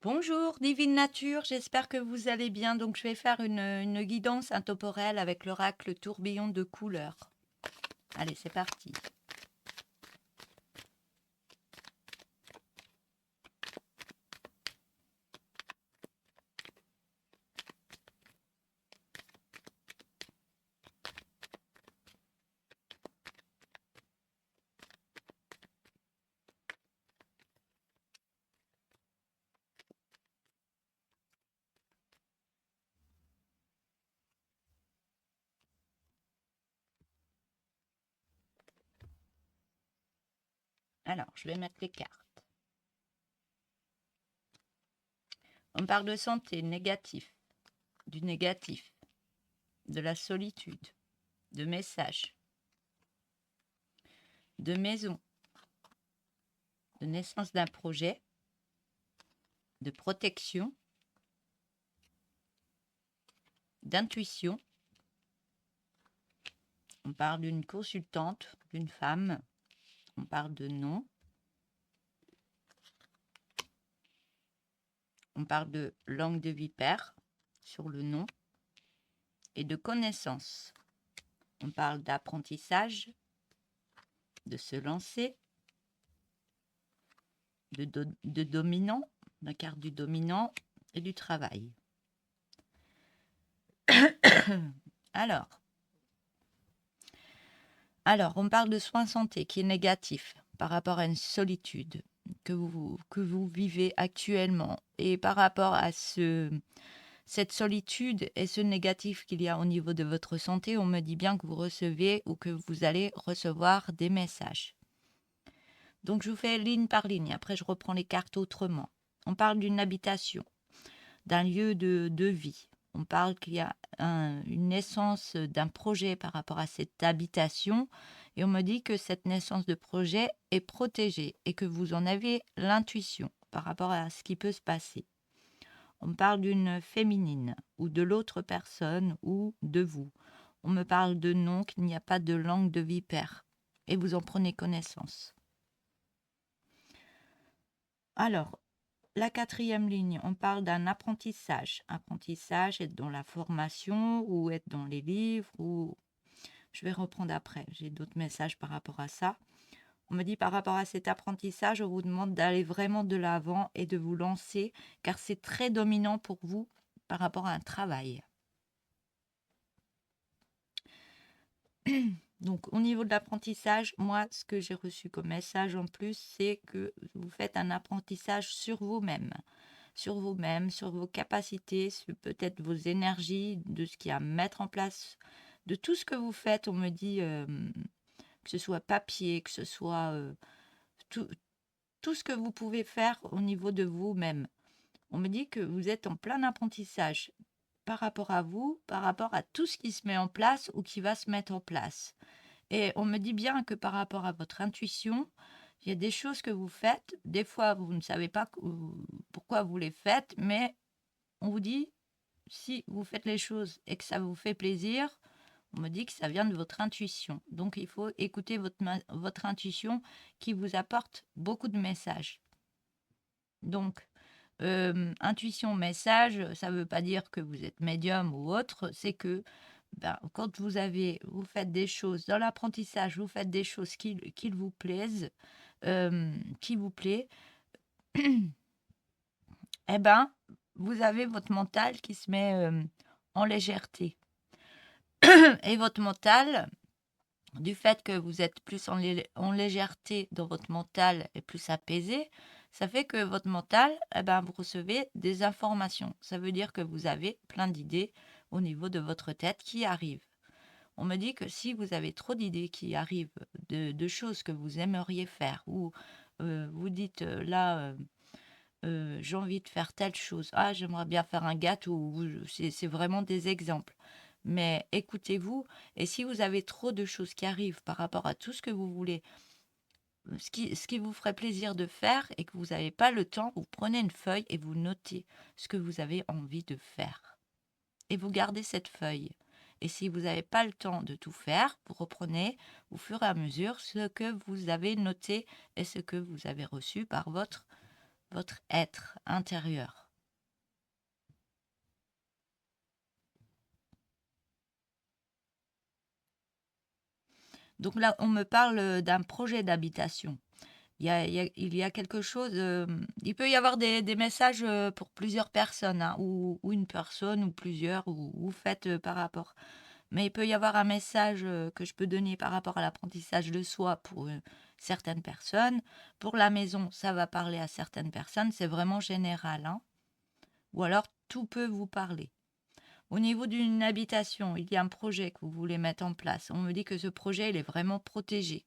Bonjour, Divine Nature, j'espère que vous allez bien. Donc, je vais faire une guidance intemporelle avec l'oracle tourbillon de couleurs. Allez, c'est parti. Alors, je vais mettre les cartes. On parle de santé, négatif, du négatif, de la solitude, de messages, de maison, de naissance d'un projet, de protection, d'intuition. On parle d'une consultante, d'une femme. On parle de nom. On parle de langue de vipère sur le nom et de connaissance. On parle d'apprentissage, de se lancer, de dominant, la carte du dominant et du travail. Alors, on parle de soins santé qui est négatif par rapport à une solitude que vous vivez actuellement et par rapport à cette solitude et ce négatif qu'il y a au niveau de votre santé, on me dit bien que vous recevez ou que vous allez recevoir des messages. Donc, je vous fais ligne par ligne. Après, je reprends les cartes autrement. On parle d'une habitation, d'un lieu de vie. On parle qu'il y a une naissance d'un projet par rapport à cette habitation. Et on me dit que cette naissance de projet est protégée et que vous en avez l'intuition par rapport à ce qui peut se passer. On parle d'une féminine ou de l'autre personne ou de vous. On me parle de non, qu'il n'y a pas de langue de vipère. Et vous en prenez connaissance. Alors, la quatrième ligne, on parle d'un apprentissage. Apprentissage, être dans la formation ou être dans les livres ou... Je vais reprendre après, j'ai d'autres messages par rapport à ça. On me dit par rapport à cet apprentissage, on vous demande d'aller vraiment de l'avant et de vous lancer car c'est très dominant pour vous par rapport à un travail. Donc, au niveau de l'apprentissage, moi, ce que j'ai reçu comme message en plus, c'est que vous faites un apprentissage sur vous-même, sur vos capacités, sur peut-être vos énergies, de ce qu'il y a à mettre en place, de tout ce que vous faites. On me dit que ce soit papier, que ce soit tout ce que vous pouvez faire au niveau de vous-même. On me dit que vous êtes en plein apprentissage par rapport à vous, par rapport à tout ce qui se met en place ou qui va se mettre en place. Et on me dit bien que par rapport à votre intuition, il y a des choses que vous faites. Des fois, vous ne savez pas pourquoi vous les faites, mais on vous dit, si vous faites les choses et que ça vous fait plaisir, on me dit que ça vient de votre intuition. Donc, il faut écouter votre intuition qui vous apporte beaucoup de messages. Donc, intuition, message, ça ne veut pas dire que vous êtes médium ou autre, c'est que quand vous faites des choses dans l'apprentissage, vous faites des choses qui vous plaisent, qui vous plaît, eh ben, vous avez votre mental qui se met en légèreté. Et votre mental, du fait que vous êtes plus en légèreté dans votre mental et plus apaisé, ça fait que votre mental, eh ben, vous recevez des informations. Ça veut dire que vous avez plein d'idées au niveau de votre tête qui arrivent. On me dit que si vous avez trop d'idées qui arrivent, de choses que vous aimeriez faire, ou vous dites là, j'ai envie de faire telle chose, ah, j'aimerais bien faire un gâteau, c'est vraiment des exemples. Mais écoutez-vous, et si vous avez trop de choses qui arrivent par rapport à tout ce que vous voulez, ce qui vous ferait plaisir de faire et que vous n'avez pas le temps, vous prenez une feuille et vous notez ce que vous avez envie de faire. Et vous gardez cette feuille. Et si vous n'avez pas le temps de tout faire, vous reprenez au fur et à mesure ce que vous avez noté et ce que vous avez reçu par votre votre être intérieur. Donc là, on me parle d'un projet d'habitation. Il y a quelque chose, il peut y avoir des messages pour plusieurs personnes, hein, ou une personne, ou plusieurs, ou vous faites par rapport. Mais il peut y avoir un message que je peux donner par rapport à l'apprentissage de soi pour certaines personnes. Pour la maison, ça va parler à certaines personnes, c'est vraiment général, hein. Ou alors, tout peut vous parler. Au niveau d'une habitation, il y a un projet que vous voulez mettre en place. On me dit que ce projet, il est vraiment protégé.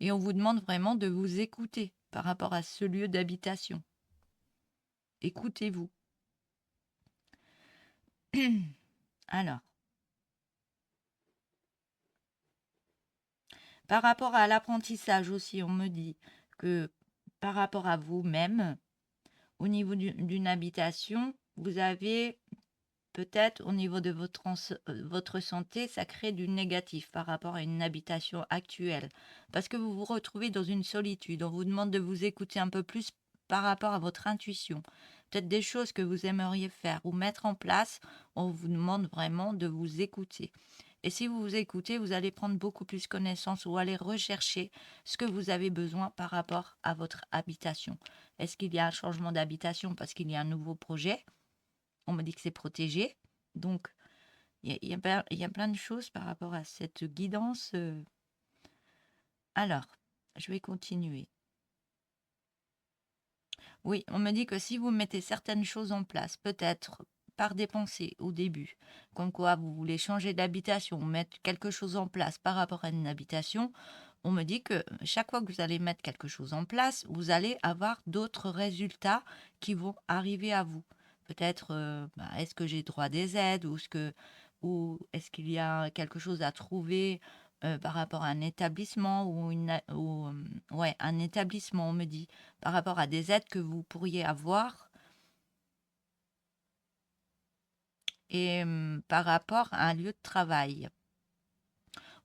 Et on vous demande vraiment de vous écouter par rapport à ce lieu d'habitation. Écoutez-vous. Alors, par rapport à l'apprentissage aussi, on me dit que par rapport à vous-même, au niveau d'une habitation, vous avez peut-être au niveau de votre santé, ça crée du négatif par rapport à une habitation actuelle. Parce que vous vous retrouvez dans une solitude. On vous demande de vous écouter un peu plus par rapport à votre intuition. Peut-être des choses que vous aimeriez faire ou mettre en place, on vous demande vraiment de vous écouter. Et si vous vous écoutez, vous allez prendre beaucoup plus connaissance ou aller rechercher ce que vous avez besoin par rapport à votre habitation. Est-ce qu'il y a un changement d'habitation parce qu'il y a un nouveau projet? On me dit que c'est protégé. Donc, il y a plein de choses par rapport à cette guidance. Alors, je vais continuer. Oui, on me dit que si vous mettez certaines choses en place, peut-être par des pensées au début, comme quoi vous voulez changer d'habitation, mettre quelque chose en place par rapport à une habitation, on me dit que chaque fois que vous allez mettre quelque chose en place, vous allez avoir d'autres résultats qui vont arriver à vous. Peut-être, est-ce que j'ai droit à des aides ou est-ce qu'il y a quelque chose à trouver par rapport à un établissement ouais, un établissement, on me dit, par rapport à des aides que vous pourriez avoir et par rapport à un lieu de travail.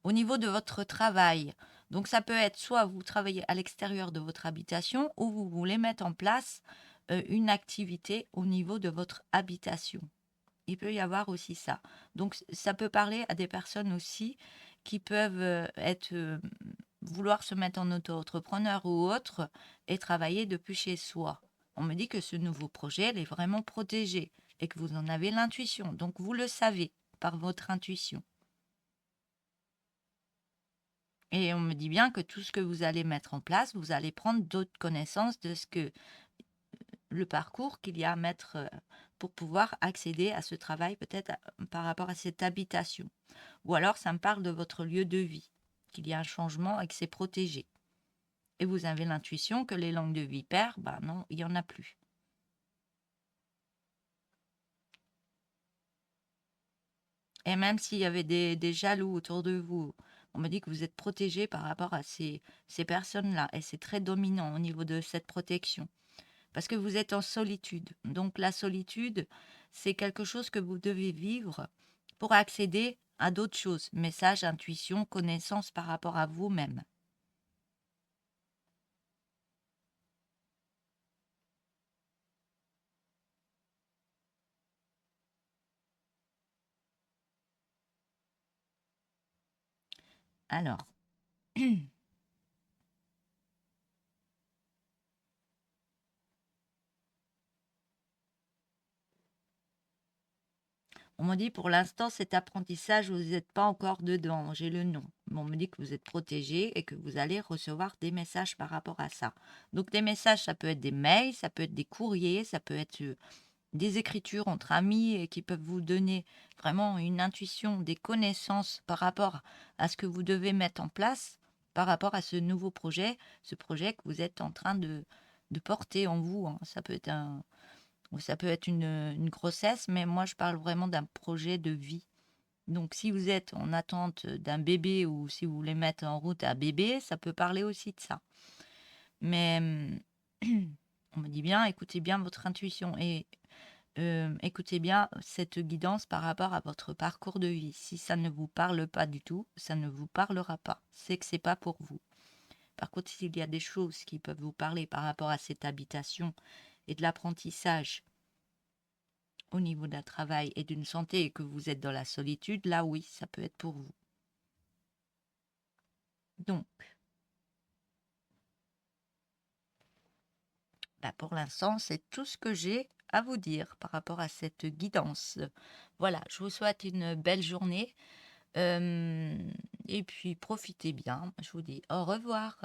Au niveau de votre travail, donc ça peut être soit vous travaillez à l'extérieur de votre habitation ou vous voulez mettre en place une activité au niveau de votre habitation. Il peut y avoir aussi ça. Donc ça peut parler à des personnes aussi qui peuvent vouloir se mettre en auto-entrepreneur ou autre et travailler depuis chez soi. On me dit que ce nouveau projet, elle est vraiment protégé et que vous en avez l'intuition. Donc vous le savez par votre intuition. Et on me dit bien que tout ce que vous allez mettre en place, vous allez prendre d'autres connaissances de ce que le parcours qu'il y a à mettre pour pouvoir accéder à ce travail, peut-être par rapport à cette habitation. Ou alors, ça me parle de votre lieu de vie, qu'il y a un changement et que c'est protégé. Et vous avez l'intuition que les langues de vipère, ben non, il n'y en a plus. Et même s'il y avait des jaloux autour de vous, on me dit que vous êtes protégé par rapport à ces personnes-là. Et c'est très dominant au niveau de cette protection. Parce que vous êtes en solitude. Donc la solitude, c'est quelque chose que vous devez vivre pour accéder à d'autres choses. Message, intuition, connaissance par rapport à vous-même. Alors, on me dit pour l'instant, cet apprentissage, vous n'êtes pas encore dedans. J'ai le nom. Mais on me dit que vous êtes protégé et que vous allez recevoir des messages par rapport à ça. Donc, des messages, ça peut être des mails, ça peut être des courriers, ça peut être des écritures entre amis et qui peuvent vous donner vraiment une intuition, des connaissances par rapport à ce que vous devez mettre en place, par rapport à ce nouveau projet, ce projet que vous êtes en train de porter en vous, hein. Ça peut être ou ça peut être une grossesse, mais moi je parle vraiment d'un projet de vie. Donc si vous êtes en attente d'un bébé ou si vous voulez mettre en route un bébé, ça peut parler aussi de ça. Mais on me dit bien, écoutez bien votre intuition et écoutez bien cette guidance par rapport à votre parcours de vie. Si ça ne vous parle pas du tout, ça ne vous parlera pas. C'est que c'est pas pour vous. Par contre, s'il y a des choses qui peuvent vous parler par rapport à cette habitation et de l'apprentissage au niveau d'un travail et d'une santé et que vous êtes dans la solitude, là oui, ça peut être pour vous. Donc, pour l'instant, c'est tout ce que j'ai à vous dire par rapport à cette guidance. Voilà, je vous souhaite une belle journée et puis profitez bien. Je vous dis au revoir.